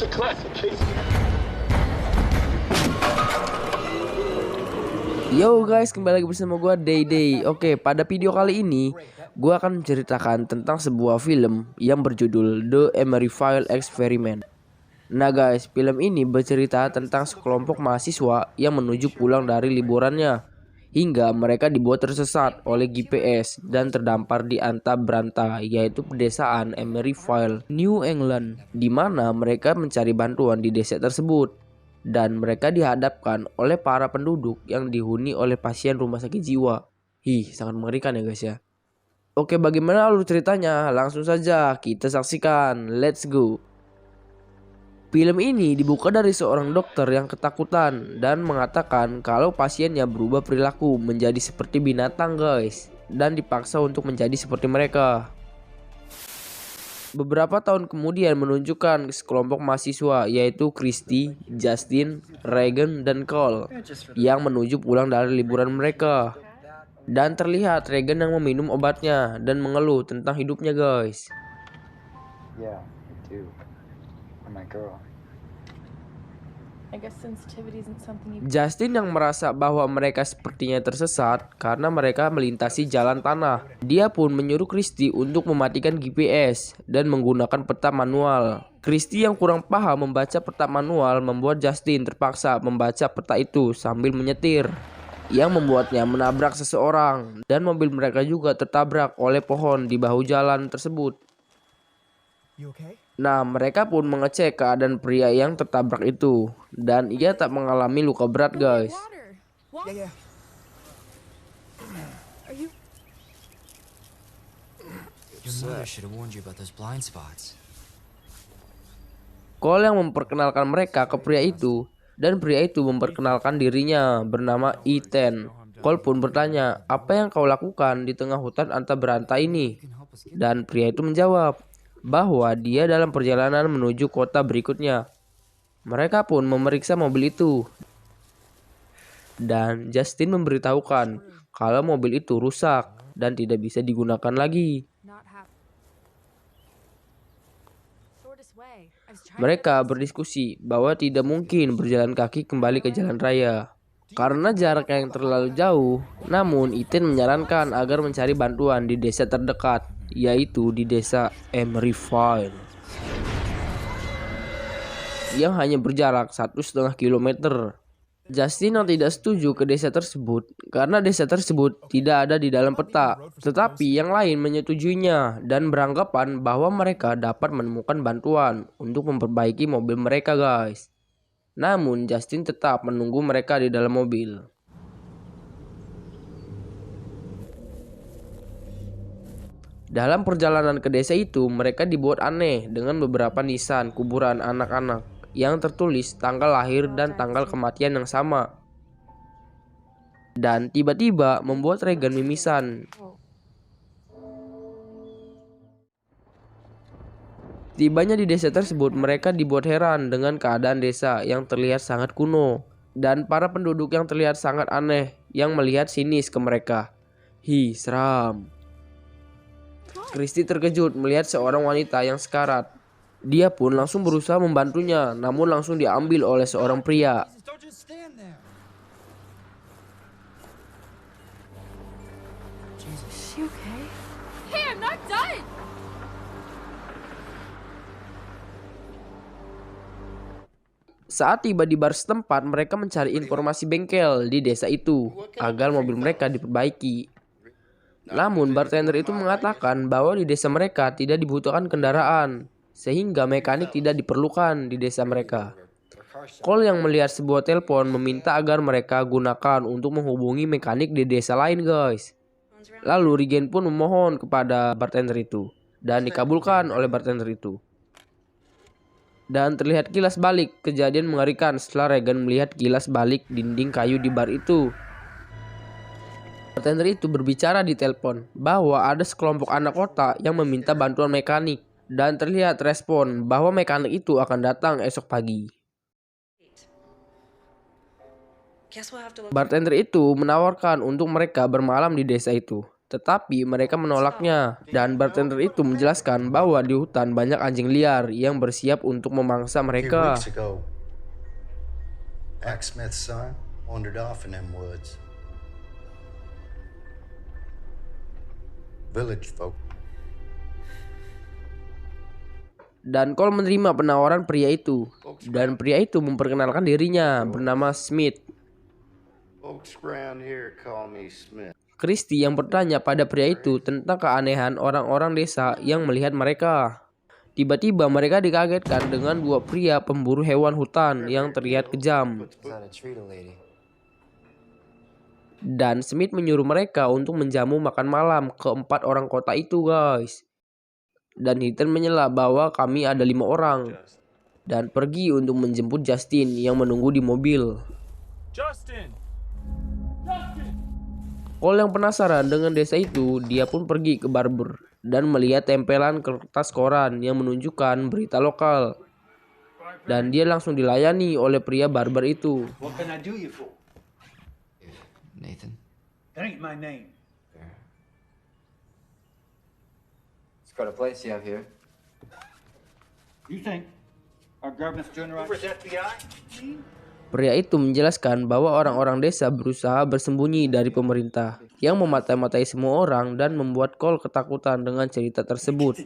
a classic case. Yo guys, kembali lagi bersama gue Day. Oke, pada video kali ini gue akan menceritakan tentang sebuah film yang berjudul The Emeryville Experiment. Nah guys, film ini bercerita tentang sekelompok mahasiswa yang menuju pulang dari liburannya hingga mereka dibuat tersesat oleh GPS dan terdampar di anta beranta, yaitu pedesaan Emeryville, New England, di mana mereka mencari bantuan di desa tersebut. Dan mereka dihadapkan oleh para penduduk yang dihuni oleh pasien rumah sakit jiwa. Sangat mengerikan ya guys ya. Oke, bagaimana alur ceritanya? Langsung saja kita saksikan. Let's go. Film ini dibuka dari seorang dokter yang ketakutan dan mengatakan kalau pasiennya berubah perilaku menjadi seperti binatang guys, dan dipaksa untuk menjadi seperti mereka. Beberapa tahun kemudian menunjukkan sekelompok mahasiswa, yaitu Christy, Justin, Regan, dan Cole yang menuju pulang dari liburan mereka. Dan terlihat Regan yang meminum obatnya dan mengeluh tentang hidupnya guys. Yeah, I do. And my girl. I guess sensitivity isn't something you... Justin yang merasa bahwa mereka sepertinya tersesat karena mereka melintasi jalan tanah. Dia pun menyuruh Christy untuk mematikan GPS dan menggunakan peta manual. Christy yang kurang paham membaca peta manual membuat Justin terpaksa membaca peta itu sambil menyetir, yang membuatnya menabrak seseorang, dan mobil mereka juga tertabrak oleh pohon di bahu jalan tersebut. Nah, mereka pun mengecek keadaan pria yang tertabrak itu, dan ia tak mengalami luka berat guys. Cole yang memperkenalkan mereka ke pria itu, dan pria itu memperkenalkan dirinya bernama Ethan. Cole pun bertanya, apa yang kau lakukan di tengah hutan anta beranta ini? Dan pria itu menjawab bahwa dia dalam perjalanan menuju kota berikutnya. Mereka pun memeriksa mobil itu, dan Justin memberitahukan kalau mobil itu rusak dan tidak bisa digunakan lagi. Mereka berdiskusi bahwa tidak mungkin berjalan kaki kembali ke jalan raya karena jarak yang terlalu jauh. Namun Ethan menyarankan agar mencari bantuan di desa terdekat, yaitu di desa Emeryville, yang hanya berjarak 1,5 kilometer. Justin yang tidak setuju ke desa tersebut karena desa tersebut tidak ada di dalam peta, tetapi yang lain menyetujuinya dan beranggapan bahwa mereka dapat menemukan bantuan untuk memperbaiki mobil mereka guys. Namun Justin tetap menunggu mereka di dalam mobil. Dalam perjalanan ke desa itu, mereka dibuat aneh dengan beberapa nisan kuburan anak-anak yang tertulis tanggal lahir dan tanggal kematian yang sama. Dan tiba-tiba membuat Regan mimisan. Tibanya di desa tersebut, mereka dibuat heran dengan keadaan desa yang terlihat sangat kuno, dan para penduduk yang terlihat sangat aneh yang melihat sinis ke mereka. Seram. Christy terkejut melihat seorang wanita yang sekarat. Dia pun langsung berusaha membantunya, namun langsung diambil oleh seorang pria. Saat tiba di bar setempat, mereka mencari informasi bengkel di desa itu agar mobil mereka diperbaiki. Namun bartender itu mengatakan bahwa di desa mereka tidak dibutuhkan kendaraan, sehingga mekanik tidak diperlukan di desa mereka. Cole yang melihat sebuah telepon meminta agar mereka gunakan untuk menghubungi mekanik di desa lain guys. Lalu Regan pun memohon kepada bartender itu, dan dikabulkan oleh bartender itu. Dan terlihat kilas balik. Kejadian mengerikan setelah Regan melihat kilas balik dinding kayu di bar itu. Bartender itu berbicara di telepon bahwa ada sekelompok anak kota yang meminta bantuan mekanik, dan terlihat respon bahwa mekanik itu akan datang esok pagi. Bartender itu menawarkan untuk mereka bermalam di desa itu, tetapi mereka menolaknya. Dan bartender itu menjelaskan bahwa di hutan banyak anjing liar yang bersiap untuk memangsa A few mereka. weeks ago, Mac Smith's son wandered off in them woods. Village folk Dan Cole menerima penawaran pria itu. Dan pria itu memperkenalkan dirinya bernama Smith. Folks around here call me Smith. Christy yang bertanya pada pria itu tentang keanehan orang-orang desa yang melihat mereka. Tiba-tiba mereka dikagetkan dengan dua pria pemburu hewan hutan yang terlihat kejam. Dan Smith menyuruh mereka untuk menjamu makan malam keempat orang kota itu, guys. Dan Ethan menyela bahwa kami ada 5 orang. Dan pergi untuk menjemput Justin yang menunggu di mobil. Cole yang penasaran dengan desa itu, dia pun pergi ke barber dan melihat tempelan kertas koran yang menunjukkan berita lokal. Dan dia langsung dilayani oleh pria barber itu. What can I do you for? Nathan. That ain't my name. It's quite a place you have here. You think our government's doing the right thing? FBI? Pria itu menjelaskan bahwa orang-orang desa berusaha bersembunyi dari pemerintah yang memata-matai semua orang dan membuat Cole ketakutan dengan cerita tersebut.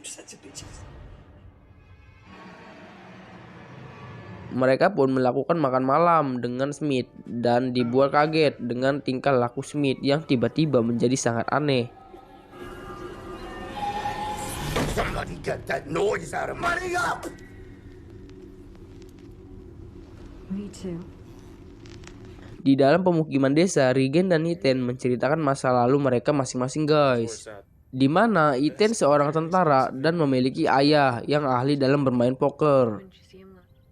Mereka pun melakukan makan malam dengan Smith dan dibuat kaget dengan tingkah laku Smith yang tiba-tiba menjadi sangat aneh. Somebody get that noise out of money up! Me too. Di dalam pemukiman desa, Regan dan Ethan menceritakan masa lalu mereka masing-masing, guys. Di mana Ethan seorang tentara dan memiliki ayah yang ahli dalam bermain poker.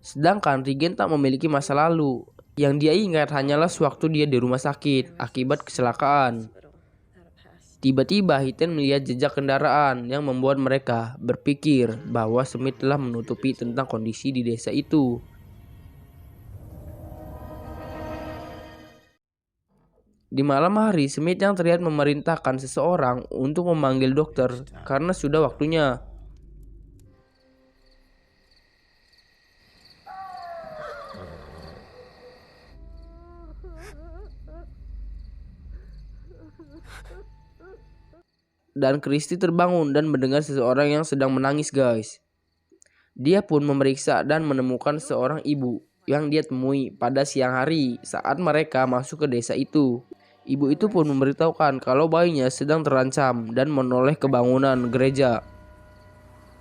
Sedangkan Regan tak memiliki masa lalu. Yang dia ingat hanyalah sewaktu dia di rumah sakit akibat kecelakaan. Tiba-tiba Ethan melihat jejak kendaraan yang membuat mereka berpikir bahwa Smith telah menutupi tentang kondisi di desa itu. Di malam hari, Smith yang terlihat memerintahkan seseorang untuk memanggil dokter karena sudah waktunya. Dan Christy terbangun dan mendengar seseorang yang sedang menangis, guys. Dia pun memeriksa dan menemukan seorang ibu yang dia temui pada siang hari saat mereka masuk ke desa itu. Ibu itu pun memberitahukan kalau bayinya sedang terancam dan menoleh ke bangunan gereja.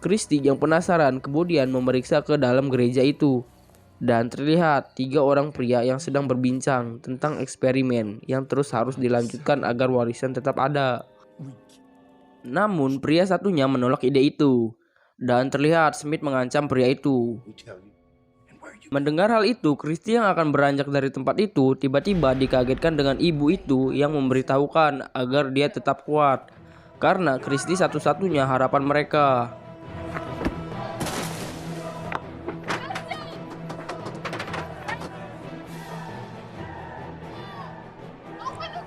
Christy yang penasaran kemudian memeriksa ke dalam gereja itu. Dan terlihat 3 orang pria yang sedang berbincang tentang eksperimen yang terus harus dilanjutkan agar warisan tetap ada. Namun pria satunya menolak ide itu. Dan terlihat Smith mengancam pria itu. Mendengar hal itu, Christy yang akan beranjak dari tempat itu tiba-tiba dikagetkan dengan ibu itu yang memberitahukan agar dia tetap kuat. Karena Christy satu-satunya harapan mereka.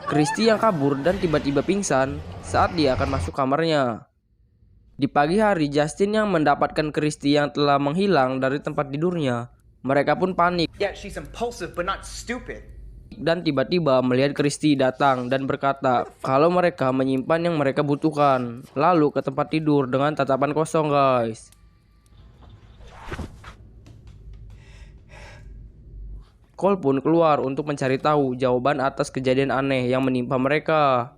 Christy yang kabur dan tiba-tiba pingsan saat dia akan masuk kamarnya. Di pagi hari, Justin yang mendapatkan Christy yang telah menghilang dari tempat tidurnya. Mereka pun panik Yeah, she's impulsive but not stupid. dan tiba-tiba melihat Christy datang dan berkata kalau mereka menyimpan yang mereka butuhkan. Lalu ke tempat tidur dengan tatapan kosong, guys. Cole pun keluar untuk mencari tahu jawaban atas kejadian aneh yang menimpa mereka.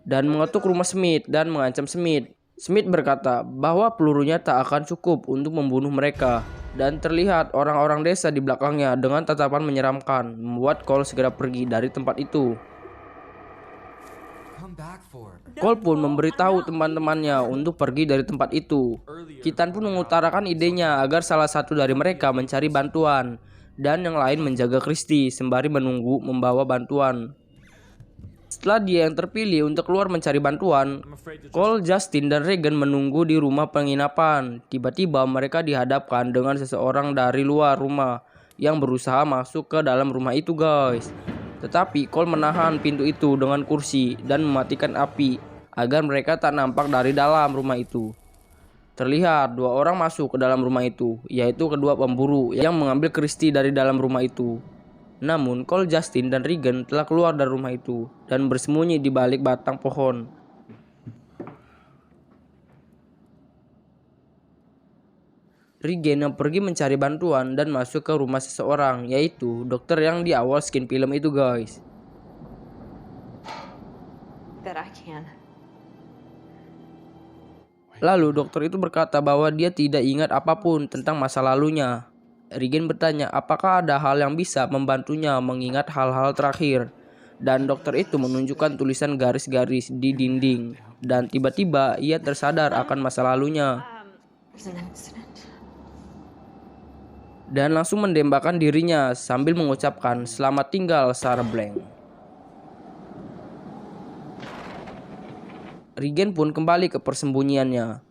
Dan mengetuk rumah Smith dan mengancam Smith. Smith berkata bahwa pelurunya tak akan cukup untuk membunuh mereka. Dan terlihat orang-orang desa di belakangnya dengan tatapan menyeramkan, membuat Cole segera pergi dari tempat itu. Cole pun memberitahu teman-temannya untuk pergi dari tempat itu. Kitan pun mengutarakan idenya agar salah satu dari mereka mencari bantuan dan yang lain menjaga Christy sembari menunggu membawa bantuan. Setelah dia yang terpilih untuk keluar mencari bantuan, Cole, Justin, dan Regan menunggu di rumah penginapan. Tiba-tiba mereka dihadapkan dengan seseorang dari luar rumah yang berusaha masuk ke dalam rumah itu, guys. Tetapi Cole menahan pintu itu dengan kursi dan mematikan api agar mereka tak nampak dari dalam rumah itu. Terlihat 2 orang masuk ke dalam rumah itu, yaitu kedua pemburu yang mengambil Christy dari dalam rumah itu. Namun, Cole, Justin, dan Regan telah keluar dari rumah itu dan bersembunyi di balik batang pohon. Regan yang pergi mencari bantuan dan masuk ke rumah seseorang, yaitu dokter yang di awal skin film itu, guys. That I can. Lalu dokter itu berkata bahwa dia tidak ingat apapun tentang masa lalunya. Regan bertanya apakah ada hal yang bisa membantunya mengingat hal-hal terakhir. Dan dokter itu menunjukkan tulisan garis-garis di dinding. Dan tiba-tiba ia tersadar akan masa lalunya. There's an accident. Dan langsung menembakkan dirinya sambil mengucapkan selamat tinggal Sarah Blank. Regan pun kembali ke persembunyiannya.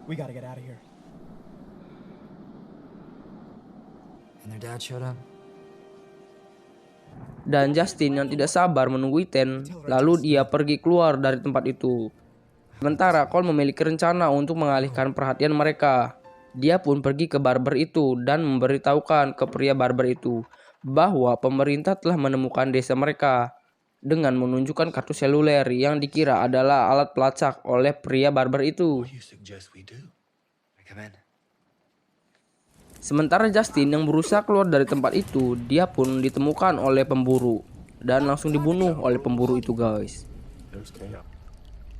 We gotta get out of here. And their dad showed up. Dan Justin yang tidak sabar menunggu Ethan, lalu dia pergi keluar dari tempat itu. Sementara Cole memiliki rencana untuk mengalihkan perhatian mereka. Dia pun pergi ke barber itu dan memberitahukan ke pria barber itu bahwa pemerintah telah menemukan desa mereka dengan menunjukkan kartu seluler yang dikira adalah alat pelacak oleh pria barber itu. Sementara Justin yang berusaha keluar dari tempat itu, dia pun ditemukan oleh pemburu dan langsung dibunuh oleh pemburu itu, guys.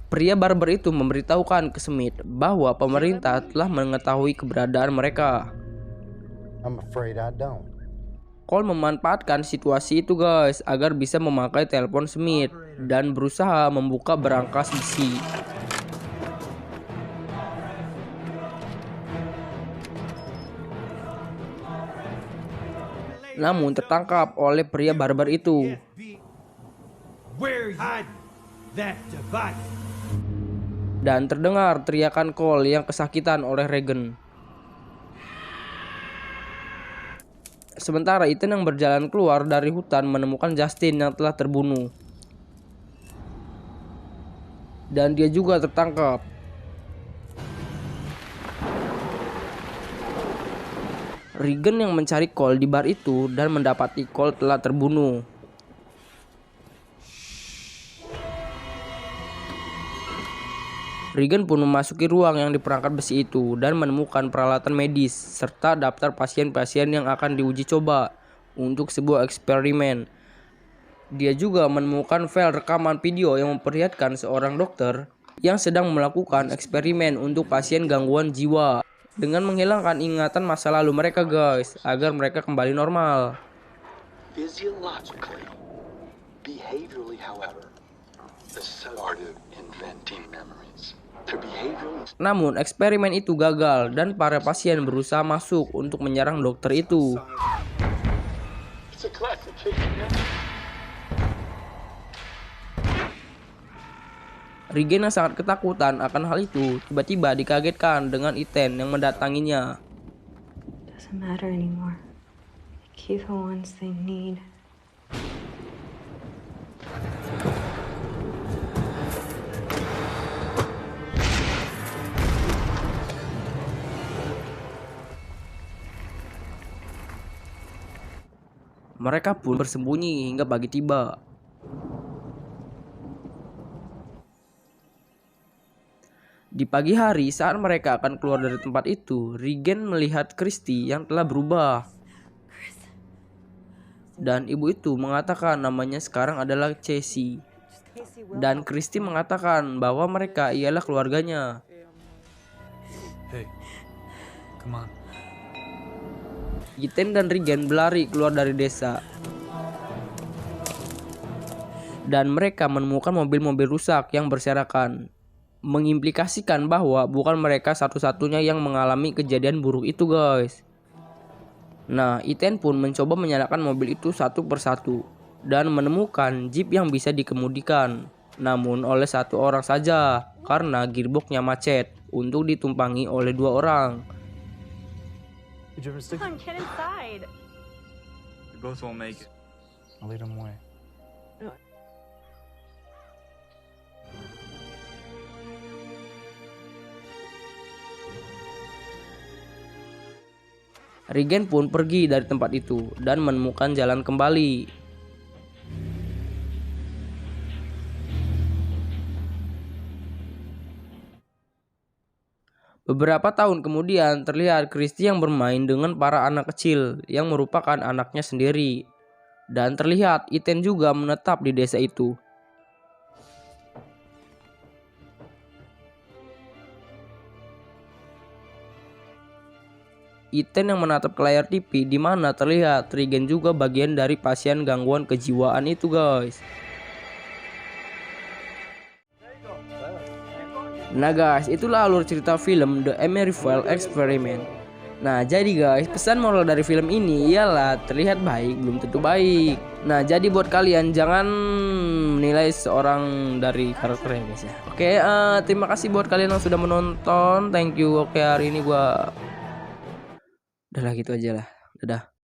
Pria barber itu memberitahukan ke Smith bahwa pemerintah telah mengetahui keberadaan mereka. I'm afraid I don't. Cole memanfaatkan situasi itu, guys, agar bisa memakai telepon Smith dan berusaha membuka berangkas besi. Namun tertangkap oleh pria barbar itu. Dan terdengar teriakan Cole yang kesakitan oleh Regan. Sementara Ethan yang berjalan keluar dari hutan menemukan Justin yang telah terbunuh. Dan dia juga tertangkap. Regan yang mencari Cole di bar itu dan mendapati Cole telah terbunuh. Regan pun memasuki ruang yang diperangkat besi itu dan menemukan peralatan medis serta daftar pasien-pasien yang akan diuji coba untuk sebuah eksperimen. Dia juga menemukan file rekaman video yang memperlihatkan seorang dokter yang sedang melakukan eksperimen untuk pasien gangguan jiwa dengan menghilangkan ingatan masa lalu mereka, guys, agar mereka kembali normal. Physiologically, behaviorally, however, the art of inventing memories. Namun eksperimen itu gagal dan para pasien berusaha masuk untuk menyerang dokter itu. Regan yang sangat ketakutan akan hal itu tiba-tiba dikagetkan dengan Ethan yang mendatanginya. Doesn't matter anymore. They keep the ones they need. Mereka pun bersembunyi hingga pagi tiba. Di pagi hari saat mereka akan keluar dari tempat itu, Regan melihat Christy yang telah berubah. Dan ibu itu mengatakan namanya sekarang adalah Casey. Dan Christy mengatakan bahwa mereka ialah keluarganya. Hey, come on. Ethan dan Regan berlari keluar dari desa. Dan mereka menemukan mobil-mobil rusak yang berserakan. Mengimplikasikan bahwa bukan mereka satu-satunya yang mengalami kejadian buruk itu, guys. Nah, Ethan pun mencoba menyalakan mobil itu satu persatu dan menemukan jeep yang bisa dikemudikan, namun oleh satu orang saja karena gearboxnya macet untuk ditumpangi oleh 2 orang. Come on, get inside. We both won't make it. I'll lead them away. Regan pun pergi dari tempat itu dan menemukan jalan kembali. Beberapa tahun kemudian terlihat Christy yang bermain dengan para anak kecil yang merupakan anaknya sendiri. Dan terlihat Ethan juga menetap di desa itu. Ethan yang menatap ke layar TV di mana terlihat Regan juga bagian dari pasien gangguan kejiwaan itu guys. Nah guys, itulah alur cerita film The Emeryville Experiment. Nah jadi guys, pesan moral dari film ini ialah terlihat baik belum tentu baik. Nah jadi buat kalian jangan menilai seorang dari karakternya guys ya. Oke, terima kasih buat kalian yang sudah menonton. Thank you. Oke, hari ini gua udahlah gitu aja lah. Dadah.